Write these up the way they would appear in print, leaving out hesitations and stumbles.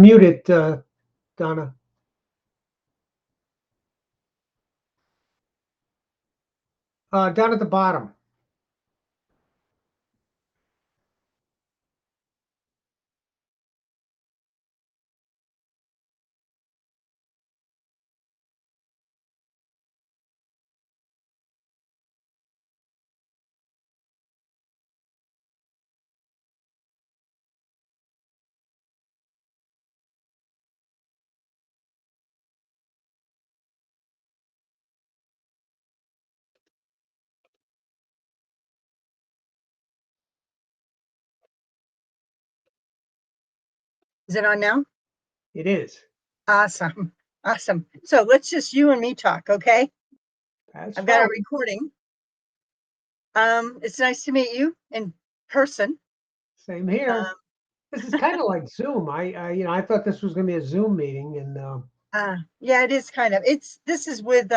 Mute it, Donna. Down at the bottom. Is it on now? It is. Awesome. Awesome. So let's just you and me talk, okay? That's I've got a fine. recording. It's nice to meet you in person. Same here. Um, This is kind of like Zoom. I thought this was going to be a Zoom meeting, and yeah, it is kind of. This is with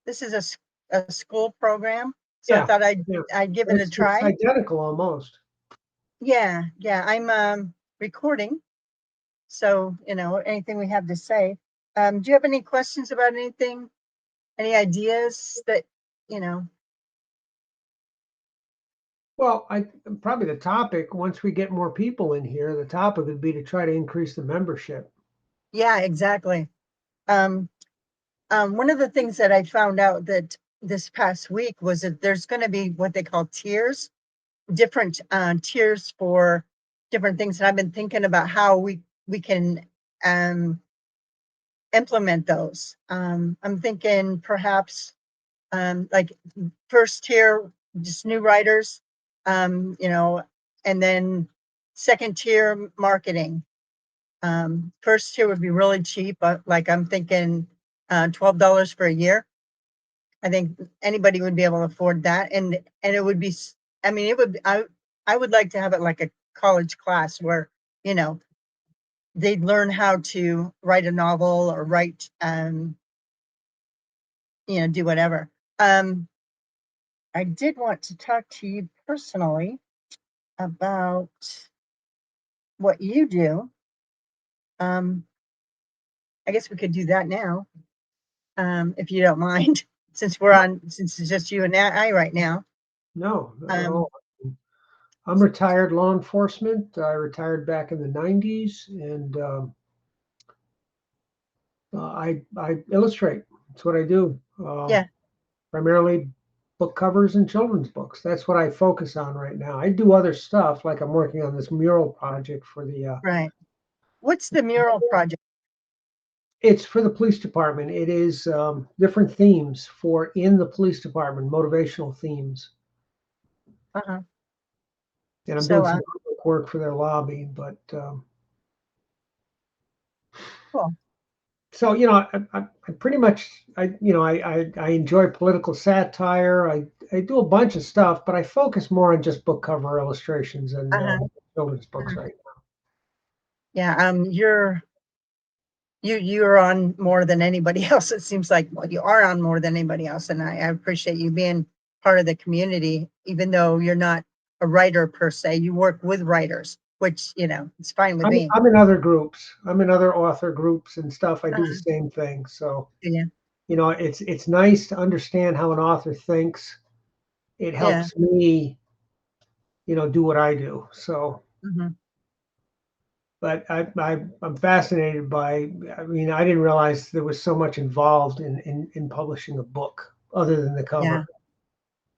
this is a school program, so I yeah, thought yeah, I'd give it a it's try. identical almost. Yeah, I'm recording, so anything we have to say. Do you have any questions about anything? Any ideas that you know? Well, probably the topic, once we get more people in here, the topic would be to try to increase the membership. Yeah, exactly. Um, one of the things that I found out that this past week was that there's going to be what they call tiers, different tiers for different things. And I've been thinking about how we can um, implement those. I'm thinking perhaps like first tier, just new writers, and then second tier marketing. First tier would be really cheap, but like I'm thinking $12 for a year. I think anybody would be able to afford that, and it would be. I mean, it would. I would like to have it like a college class where you know they'd learn how to write a novel or write, do whatever. I did want to talk to you personally about what you do. Um, I guess we could do that now, if you don't mind, since it's just you and I right now. No, not at Um, all. I'm retired law enforcement. I retired back in the 90s, and I illustrate. That's what I do. yeah, Primarily book covers and children's books. That's what I focus on right now. I do other stuff, like I'm working on this mural project for the. right. What's the mural project? It's for the police department. It is different themes for in the police department, motivational themes. Uh-huh. And I'm doing So, some public work for their lobby, but cool. so I pretty much I enjoy political satire. I do a bunch of stuff, but I focus more on just book cover illustrations and Uh-huh. children's books Uh-huh. right Yeah, you're on more than anybody else. It seems like, well, you are on more than anybody else, and I appreciate you being part of the community, even though you're not a writer per se. You work with writers, which it's fine with now. me. I'm in other groups. I'm in other author groups and stuff. I do the Uh-huh. same thing. So Yeah, it's nice to understand how an author thinks. It yeah. helps me do what I do. So. Hmm. But I'm fascinated by. I mean, I didn't realize there was so much involved in publishing a book other than the Yeah, cover. You know,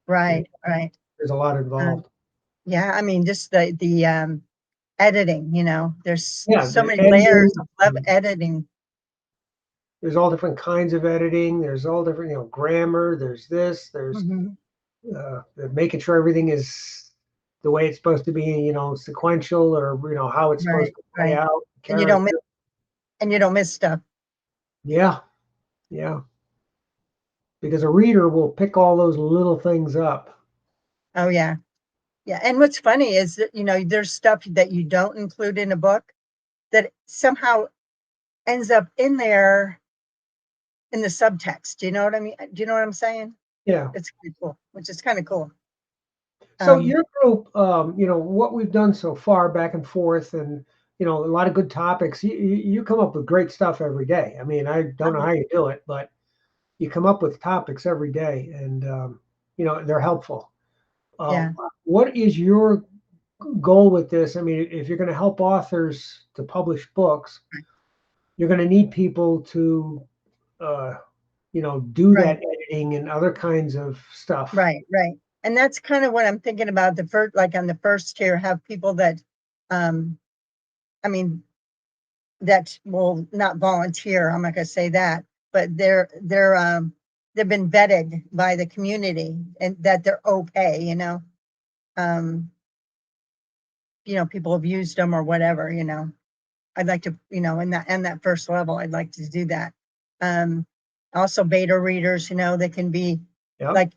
right, right. there's a lot Um, involved. yeah, I mean, just the editing. There's Yeah, so the many layers editing. of editing. There's all different kinds of editing. There's all different, grammar. There's this. There's Hmm. making sure everything is the way it's supposed to be. Sequential, or how it's supposed Right, to play right. out. And you don't miss, Character. stuff. Yeah, yeah. Because a reader will pick all those little things up. Oh yeah. Yeah, and what's funny is that there's stuff that you don't include in a book that somehow ends up in there in the subtext. Do you know what I mean? Do you know what I'm saying? Yeah. It's pretty cool, which is kind of cool. So Um, your group, what we've done so far, back and forth, and you know, a lot of good topics. You come up with great stuff every day. I mean, I don't know how you do it, but you come up with topics every day, and you know, they're helpful. Yeah, What is your goal with this? I mean, if you're going to help authors to publish books, you're going to need people to, uh, you know, do right, that editing and other kinds of stuff. right, right. And that's kind of what I'm thinking about the first, like on the first tier, have people that, um, I mean, that will not volunteer. I'm not gonna say that, but they've been vetted by the community and that they're okay, you know. Um, People have used them or whatever, you know. I'd like to, in that first level, I'd like to do that. Um, Also beta readers, they can be Yep. like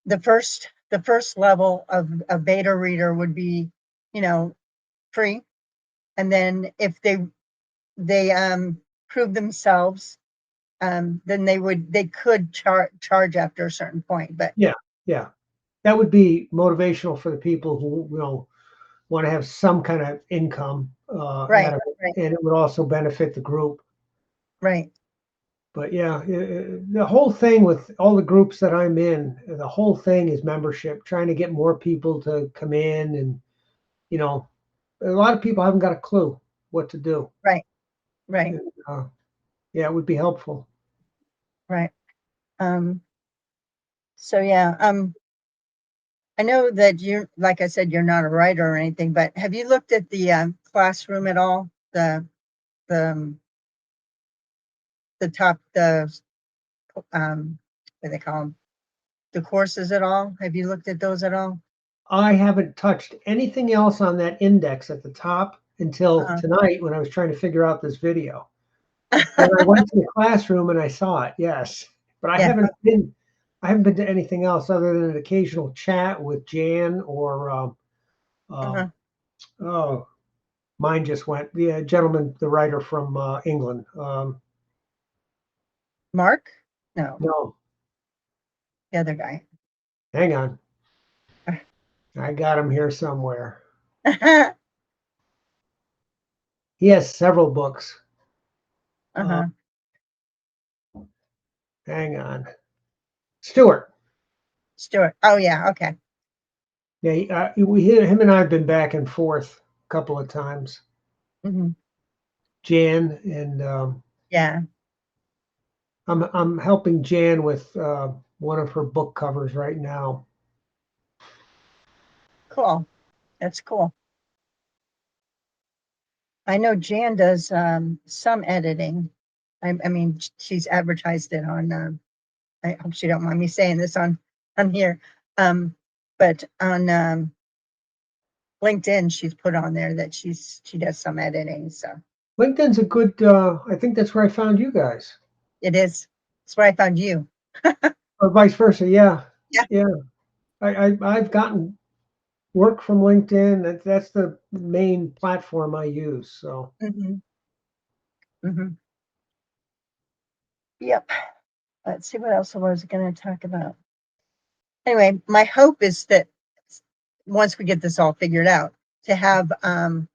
the first level of a beta reader would be, you know, free. And then if they prove themselves, then they could charge after a certain point. But Yeah. Yeah. That would be motivational for the people who, you know, want to have some kind of income out right, of it, right, and it would also benefit the group. right, But yeah, the whole thing with all the groups that I'm in, the whole thing is membership, trying to get more people to come in, and you know, a lot of people haven't got a clue what to do. right, right, And, yeah, it would be helpful. right. Um, so yeah, I know that you, like I said, you're not a writer or anything, but have you looked at the classroom at all? The the top what do they call them? The courses at all? Have you looked at those at all? I haven't touched anything else on that index at the top until Uh, tonight when I was trying to figure out this video. Then I went to the classroom and I saw it, yes. But yeah. I haven't been to anything else other than an occasional chat with Jan or Uh-huh. um, oh, mine just went. The gentleman, the writer from England. Mark? No, No, the other guy. hang on. I got him here somewhere. He has several books. Uh, Uh-huh. hang on. Stuart. Stuart. Oh yeah, okay. Yeah, him and I have been back and forth a couple of times. Hmm. Jan and Yeah, I'm helping Jan with one of her book covers right now. cool. That's cool. I know Jan does some editing. I mean, she's advertised it on. I hope she don't mind me saying this on here. Um, but on LinkedIn, she's put on there that she does some editing. So LinkedIn's a good. I think that's where I found you guys, it is. That's where I found you. or vice versa. Yeah, Yeah. yeah. I've gotten work from LinkedIn. That's the main platform I use. So Hmm. Hmm. Yep. Let's see what else I was going to talk about. Anyway, my hope is that once we get this all figured out, to have what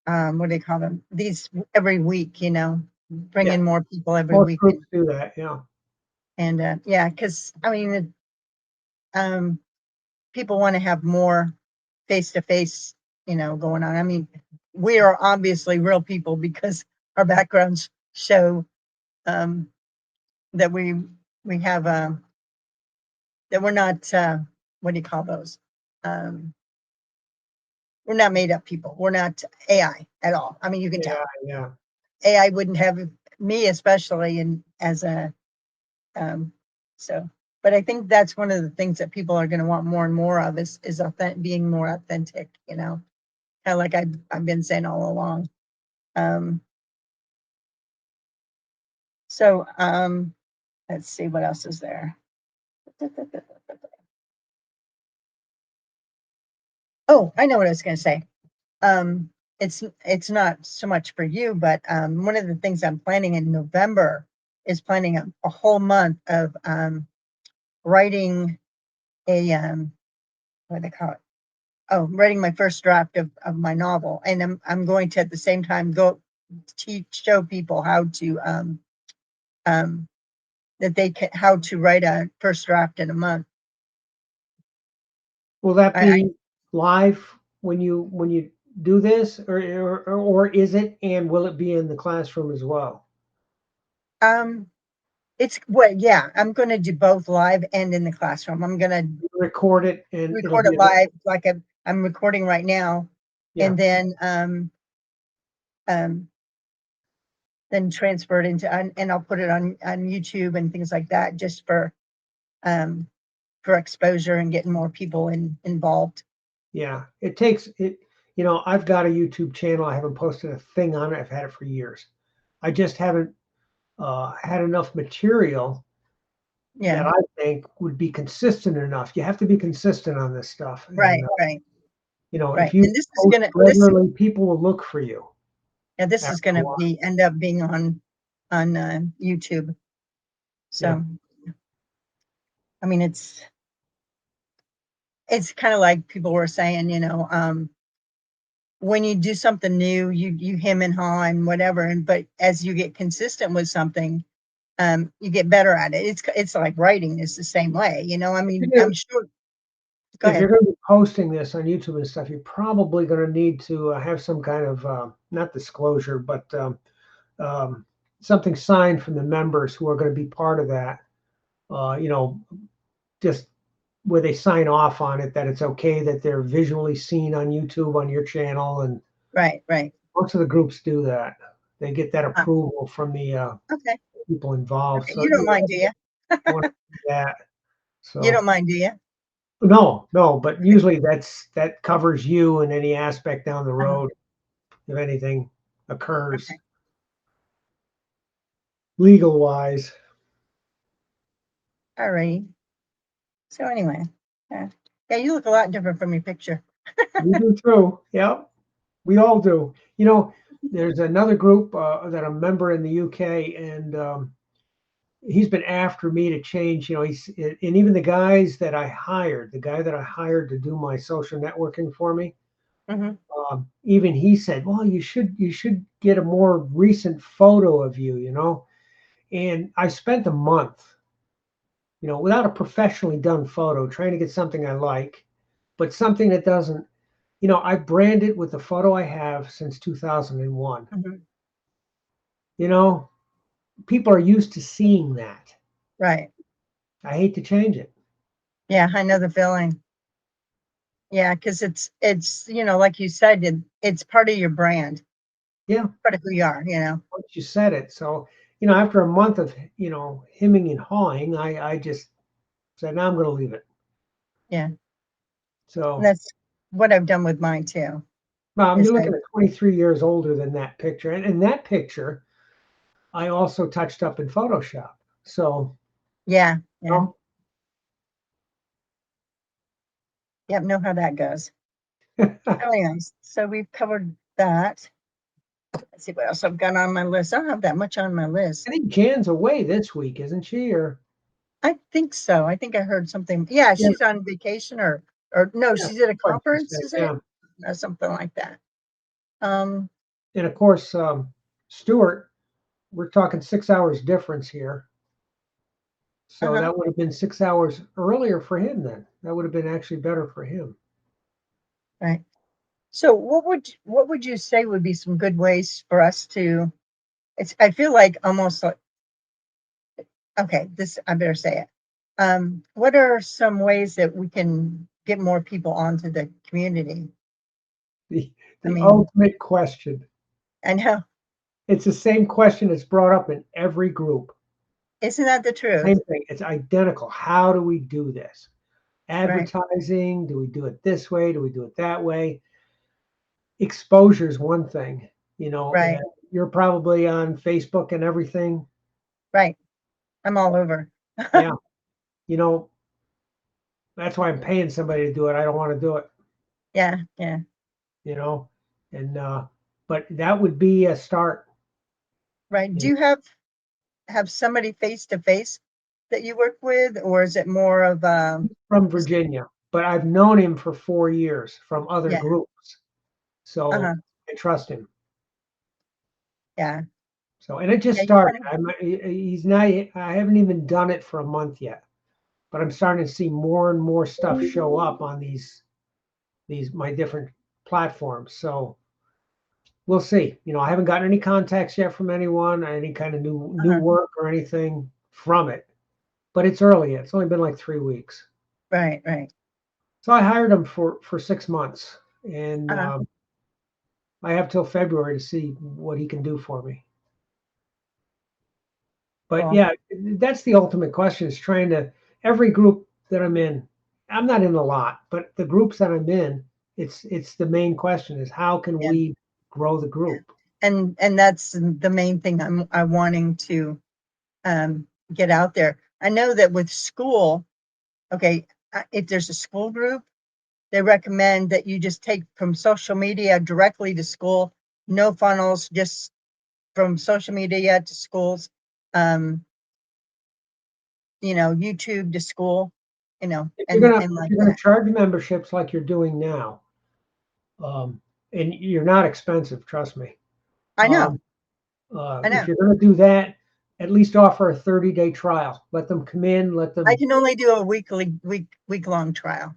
do they call them? These every week, bring yeah, in more people every most week, groups do that. Yeah, and yeah, because I mean, um, people want to have more face to face, going on. I mean, we are obviously real people because our backgrounds show um, that we have that we're not what do you call those? Um, we're not made up people. We're not AI at all. I mean, you can yeah, tell yeah, AI wouldn't have me, especially in as a um, so. But I think that's one of the things that people are going to want more and more of is being more authentic. Kind of like I've been saying all along. Um, so let's see what else is there. Oh, I know what I was going to say. Um, it's not so much for you, but one of the things I'm planning in November is planning a whole month of writing a what do they call it? writing my first draft of my novel, and I'm going to at the same time go show people how to that they can how to write a first draft in a month. Will that I be live when you do this, or is it, and will it be in the classroom as well? It's what, yeah, I'm going to do both live and in the classroom. I'm going to Record it and it'll record be it live, like I'm recording right now, yeah, and then transfer it into, and I'll put it on YouTube and things like that, just for exposure and getting more people involved. yeah. It takes it. You know, I've got a YouTube channel. I haven't posted a thing on it. I've had it for years. I just haven't had enough material that Yeah, I think would be consistent enough. You have to be consistent on this stuff, right, and right, you know, if right. you And this is post gonna regularly, people will look for you this is after a gonna while. end up being on YouTube. So, Yeah. I mean, it's kind of like people were saying, when you do something new, you hem and haw and whatever, but as you get consistent with something, you get better at it. It's like writing is the same way, I mean, I'm sure. Go If you're ahead. going to be posting this on YouTube and stuff, you're probably going to need to have some kind of not disclosure, but um, something signed from the members who are going to be part of that. You know, just where they sign off on it that it's okay that they're visually seen on YouTube on your channel, and Right, right. most of the groups do that. They get that Uh, approval from the okay, people involved. okay. So You don't you mind, do you? want to do that. You don't So mind, do you? no, no, but usually that covers you in any aspect down the Uh-huh. road if anything occurs Okay. legal wise. All right. So anyway, yeah, yeah, you look a lot different from your picture. You do too. Yep, we all do. You know, there's another group that I'm a member in the UK, and he's been after me to change. You know, and even the guys that I hired, the guy that I hired to do my social networking for me, Hmm. even he said, "Well, you should get a more recent photo of you." You know, and I spent a month, you know, without a professionally done photo, trying to get something I like, but something that doesn't, you know, I brand it with the photo I have since 2001. Hmm. You know, people are used to seeing that. Right. I hate to change it. Yeah, I know the feeling. Yeah, because it's like you said, it's part of your brand, Yeah, part of who you are. once you said it. So, you know, after a month of, hemming and hawing, I just said, no, I'm going to leave it. Yeah. And So, that's what I've done with mine too. well, Is you're I looking at 23 years older than that picture. And in that picture, I also touched up in Photoshop. So, Yeah, yeah. you Yep, know how that goes. know, Anyways, so we've covered that. Let's see what else I've got on my list. I don't have that much on my list. I think Jan's away this week, isn't she? Or I think so. I think I heard something. Yeah, yeah, she's on vacation, or no, yeah, she's at a right, she conference, said, is it? yeah. Or something like that. Um, And of course, Stuart, we're talking 6 hours difference here. So uh-huh. that would have been 6 hours earlier for him then. That would have been actually better for him. Right. So what would you say would be some good ways for us to, I feel like almost like, okay, this, I better say it. What are some ways that we can get more people onto the community? The I the mean, ultimate question. I know, It's the same question that's brought up in every group. isn't that the truth? Same thing. It's identical. How do we do this? Right, Advertising, do we do it this way? Do we do it that way? Exposure is one thing, right, you're probably on Facebook and everything. right. I'm all over. Yeah. You know, that's why I'm paying somebody to do it. I don't want to do it, Yeah, yeah. you know, and, but that would be a start. Right. Do You you have somebody face to face that you work with, or is it more of from just Virginia. but I've known him for 4 years from other Yeah. groups. So Uh-huh. I trust him. Yeah. So, and it just Yeah, you started. kind of, He's not, I haven't even done it for a month yet, but I'm starting to see more and more stuff show up on my different platforms. So we'll see. I haven't gotten any contacts yet from anyone, any kind of new uh-huh. work or anything from it, but it's early yet. It's only been like 3 weeks. Right, right. So I hired him for 6 months, and Uh-huh. I have till February to see what he can do for me. But Cool. yeah, that's the ultimate question, is trying to, every group that I'm in, I'm not in a lot, but the groups that I'm in, it's the main question is how can Yeah. we grow the Yeah. group? And that's the main thing I'm wanting to get out there. I know that with Skool, okay, if there's a school group, they recommend that you just take from social media directly to Skool, no funnels, just from social media to schools, um, YouTube to Skool, If you're and gonna and if like you're gonna that. charge memberships like you're doing now, um, and you're not expensive, trust me. I know, Um, I if know. you're gonna do that, at least offer a 30-day trial. Let them come in, let I them, can only do a week-long trial.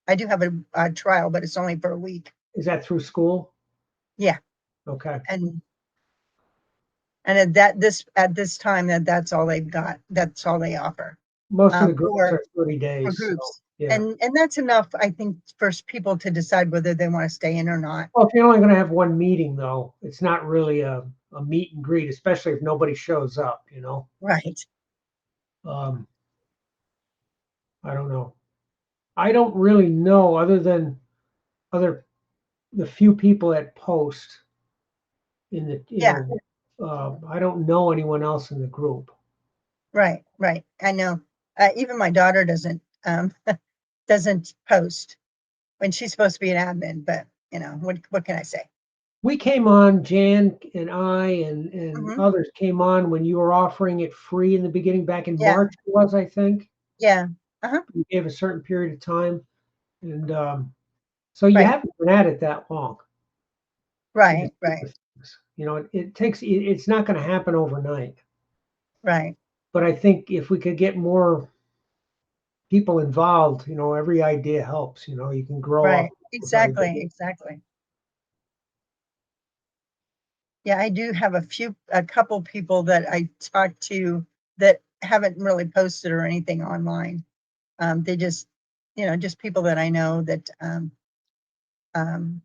I do have a trial, but it's only for a week. is that through school? Yeah, Okay. and at this time that's all they've got. That's all they offer Most of the groups for are 30 for days, so groups, yeah. and that's enough, I think, for people to decide whether they want to stay in or not. Well, if you're only gonna have one meeting though, it's not really a meet and greet, especially if nobody shows up. Right. Um, I don't know. I don't really know other than other the few people that post in the, Yeah. I don't know anyone else in the group. Right. Right. I know. Even my daughter doesn't post when she's supposed to be an admin, but what can I say? We came on, Jan and I and Hmm. others came on when you were offering it free in the beginning, back in Yeah. March it was, I think. Yeah. Uh-huh. You gave a certain period of time, and so you Right. haven't been at it that long in the Right. scheme Right. of things. It's not going to happen overnight. Right. But I think if we could get more people involved, every idea helps. You can grow off Right. people's ideas. Exactly. Exactly. Yeah, I do have a couple people that I talked to that haven't really posted or anything online. They just people that I know that um,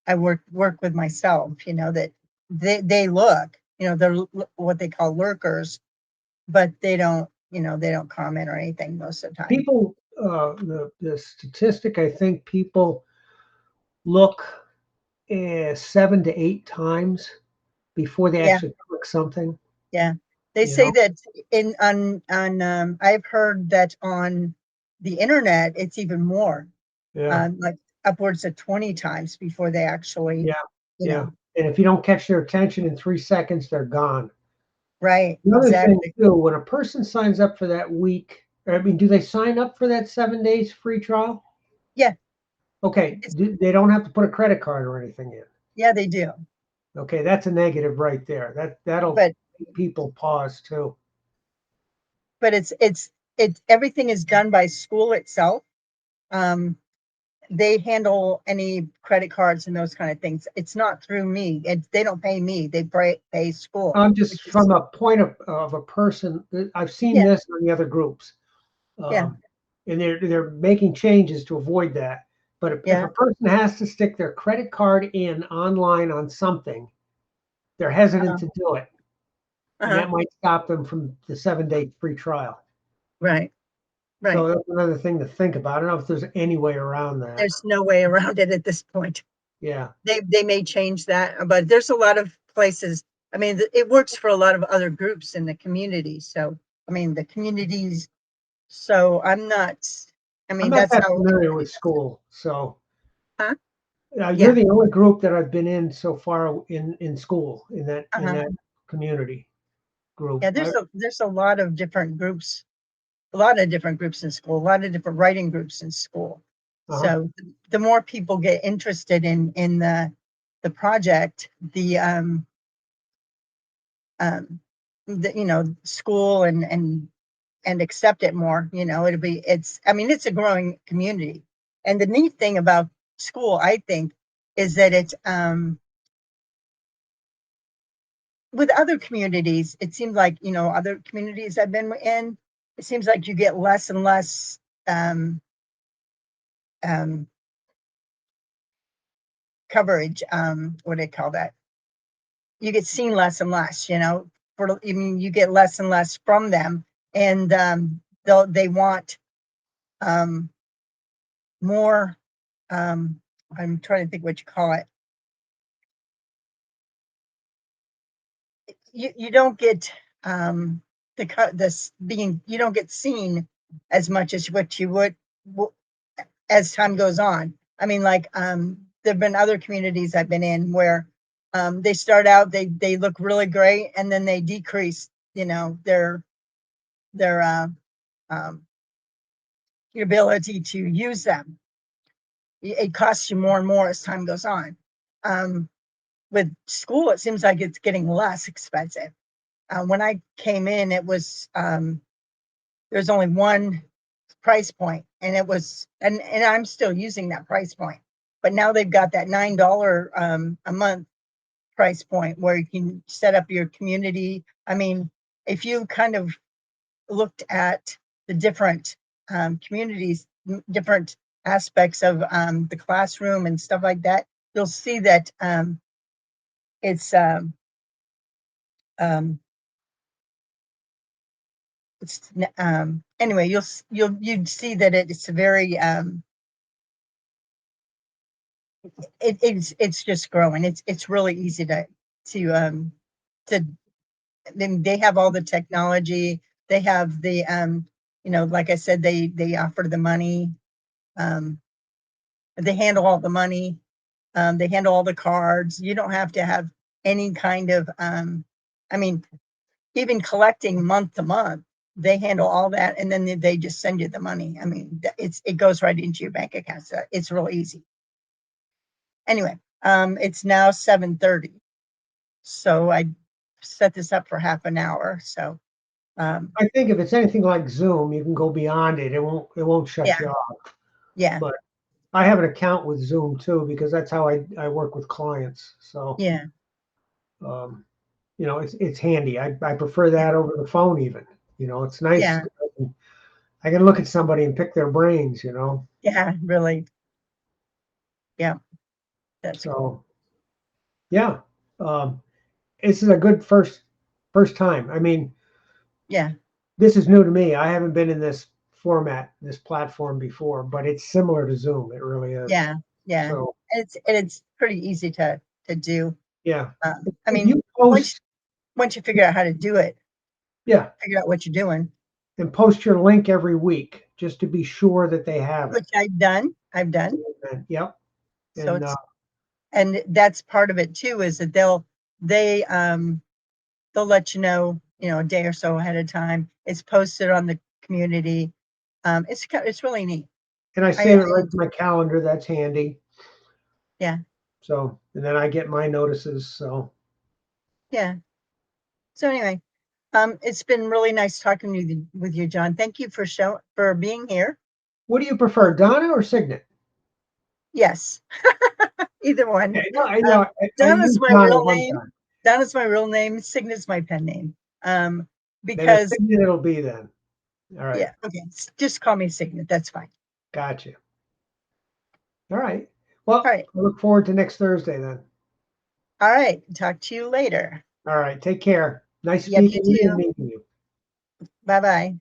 I work with myself. That they look, they're what they call lurkers, but they don't comment or anything most of the time. People, the statistic, I think people look 7 to 8 times before they Yeah, actually click something. yeah. They You say know, that in on I've heard that on the internet it's even more. yeah, Like upwards of 20 times before they actually, yeah, you yeah. know, And if you don't catch their attention in 3 seconds, they're gone. right, The other thing exactly. too, when a person signs up for that week, I mean, do they sign up for that 7 days free trial? Yeah, Okay, it's, they don't have to put a credit card or anything in. yeah, they do. Okay, that's a negative right there. That'll But make people pause too. but it's everything is done by Skool itself. Um, they handle any credit cards and those kind of things. It's not through me. They don't pay me. They pay Skool, I'm just which is from a point of a person. I've seen yeah, this on the other groups, yeah, um, and they're making changes to avoid that. But if yeah, a person has to stick their credit card in online on something, they're hesitant uh-huh, to do it, and uh-huh, that might stop them from the 7 day free trial. right, So right. that's another thing to think about. I don't know if there's any way around that. There's no way around it at this point. Yeah. They may change that, but there's a lot of places. I mean, it works for a lot of other groups in the community. So, I mean, the communities. So I'm not. I I'm mean, not that's that how familiar everybody with does it. school, so Huh? you're Yeah. the only group that I've been in so far in school in that in Uh-huh. that community group. Yeah. There's a lot of different groups a lot of different groups in school, a lot of different writing groups in school. Uh-huh. So the more people get interested in the project, the school and accept it more, I mean, it's a growing community. And the neat thing about Skool, I think, is that it's with other communities, it seems like, other communities I've been in, it seems like you get less and less um, um, coverage. What do they call that? You get seen less and less, you get less and less from them. And they want more, I'm trying to think what you call it. You don't get you don't get seen as much as what you would as time goes on. I mean, like, there've been other communities I've been in where they start out, they look really great, and then they decrease, their um, your ability to use them. It costs you more and more as time goes on. With Skool, it seems like it's getting less expensive. When I came in, it was there's only one price point, and it was, and I'm still using that price point, but now they've got that $9 a month price point where you can set up your community. I mean, if you kind of looked at the different communities, different aspects of the classroom and stuff like that, you'll see that it's um, anyway, you'd see that it's a very it's just growing. It's really easy to then they have all the technology. They have the like I said, they offer the money. Um, they handle all the money. They handle all the cards. You don't have to have any kind of I mean, even collecting month to month, they handle all that, and then they just send you the money. I mean, it goes right into your bank account. So it's real easy. Anyway, it's now 7:30, so I set this up for half an hour. So I think if it's anything like Zoom, you can go beyond it. It won't shut yeah, you off. yeah, But I have an account with Zoom too because that's how I work with clients. So yeah, um, it's handy. I prefer that over the phone even. It's nice. yeah, I can look at somebody and pick their brains. yeah, really, yeah, that's cool. So yeah, um, this is a good first time. I mean, Yeah, this is new to me. I haven't been in this format, this platform before, but it's similar to Zoom. It really is. yeah, yeah. So It's pretty easy to do. yeah, I if mean, you once post, once you figure out how to do it, yeah, figure out what you're doing, and post your link every week just to be sure that they have it. which I've done. And, yep, So and it's and that's part of it too, is that they'll let you know, a day or so ahead of time. It's posted on the community. It's really neat. I I, save it right to my calendar. That's handy. yeah, So and then I get my notices. So yeah. So anyway, it's been really nice talking with you, John. Thank you for being here. what do you prefer, Donna or Signet? Yes, either one. Okay, no, I Um, know I Donna's used my Donna real one name. time. Donna's my real name. Signet's my pen name. Then a Because Signet it'll be then. All right, yeah, okay, just call me Signet. That's fine. gotcha. All right. All Well, right, I look forward to next Thursday then. all right. Talk to you later. All right. Take care. Nice Yep, you speaking to you and too. meeting you. Bye bye.